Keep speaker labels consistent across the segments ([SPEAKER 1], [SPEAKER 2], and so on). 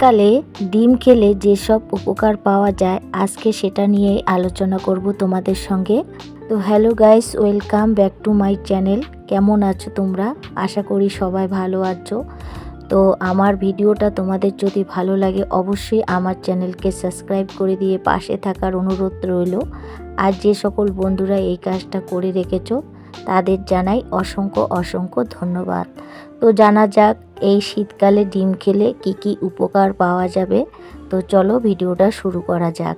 [SPEAKER 1] শীতকালে ডিম খেলে যেসব উপকার পাওয়া যায় আজকে সেটা নিয়ে আলোচনা করব তোমাদের সঙ্গে। তো hello guys, welcome back to my channel. কেমন আছো তোমরা? আশা করি সবাই ভালো আছো। তো আমার ভিডিওটা তোমাদের যদি ভালো লাগে অবশ্যই আমার চ্যানেলকে সাবস্ক্রাইব করে দিয়ে পাশে থাকার অনুরোধ রইল। আর যে সকল বন্ধুরা এই কাজটা করে রেখেছো তাদের জানাই অসংখ্য অসংখ্য ধন্যবাদ। তো জানা যাক এই শীতকালে ডিম খেলে কি কি উপকার পাওয়া যাবে। তো চলো ভিডিওটা শুরু করা যাক।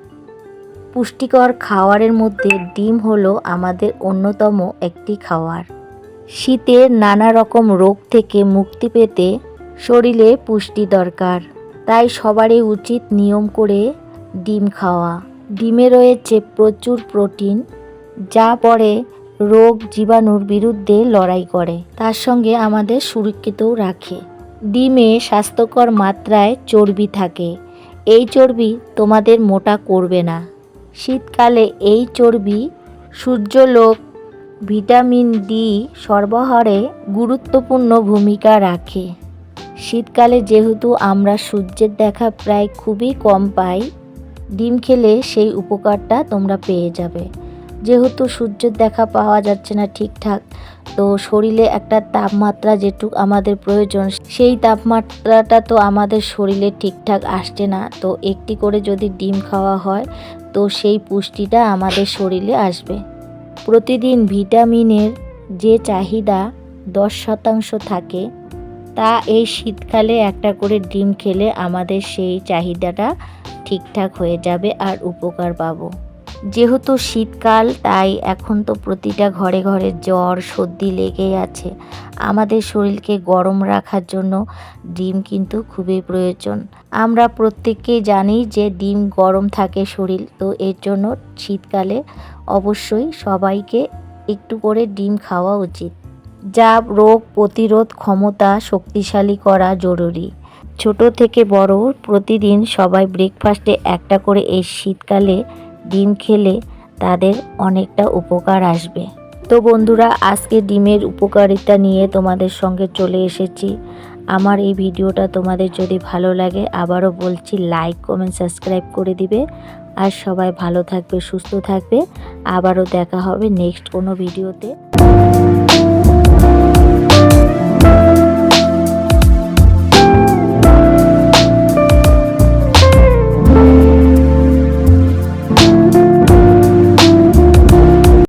[SPEAKER 1] পুষ্টিকর খাবারের মধ্যে ডিম হলো আমাদের অন্যতম একটি খাবার। শীতের নানা রকম রোগ থেকে মুক্তি পেতে শরীরে পুষ্টি দরকার, তাই সবারই উচিত নিয়ম করে ডিম খাওয়া। ডিমে রয়েছে প্রচুর প্রোটিন, যা পরে রোগ জীবাণুর বিরুদ্ধে লড়াই করে, তার সঙ্গে আমাদের সুরক্ষিতও রাখে। ডিমে স্বাস্থ্যকর মাত্রায় চর্বি থাকে। এই চর্বি তোমাদের মোটা করবে না। শীতকালে এই চর্বি সূর্যালোক ভিটামিন ডি সরবরাহে গুরুত্বপূর্ণ ভূমিকা রাখে। শীতকালে যেহেতু আমরা সূর্যের দেখা প্রায় খুবই কম পাই, ডিম খেলে সেই উপকারটা তোমরা পেয়ে যাবে। যেহেতু সূর্যের দেখা পাওয়া যাচ্ছে না ঠিকঠাক, তো শরীরে একটা তাপমাত্রা যেটুক আমাদের প্রয়োজন সেই তাপমাত্রাটা তো আমাদের শরীরে ঠিকঠাক আসছে না। তো একটি করে যদি ডিম খাওয়া হয় তো সেই পুষ্টিটা আমাদের শরীরে আসবে। প্রতিদিন ভিটামিনের যে চাহিদা 10% থাকে, তা এই শীতকালে একটা করে ডিম খেলে আমাদের সেই চাহিদাটা ঠিকঠাক হয়ে যাবে আর উপকার পাবো। যেহেতু শীতকাল, তাই এখন তো প্রতিটা ঘরে ঘরে জ্বর সর্দি লেগেই আছে। আমাদের শরীরকে গরম রাখার জন্য ডিম কিন্তু খুবই প্রয়োজন। আমরা প্রত্যেকেই জানি যে ডিম গরম থাকে শরীর, তো এর জন্য শীতকালে অবশ্যই সবাইকে একটু করে ডিম খাওয়া উচিত, যা রোগ প্রতিরোধ ক্ষমতা শক্তিশালী করা জরুরি। ছোট থেকে বড় প্রতিদিন সবাই ব্রেকফাস্টে একটা করে এই শীতকালে ডিম খেলে তাদের অনেকটা উপকার আসবে। তো বন্ধুরা, আজকে ডিমের উপকারিতা নিয়ে তোমাদের সঙ্গে চলে এসেছি। আমার এই ভিডিওটা তোমাদের যদি ভালো লাগে আবারও বলছি লাইক কমেন্ট সাবস্ক্রাইব করে দিবে। আর সবাই ভালো থাকবে, সুস্থ থাকবে। আবারও দেখা হবে নেক্সট কোনো ভিডিওতে।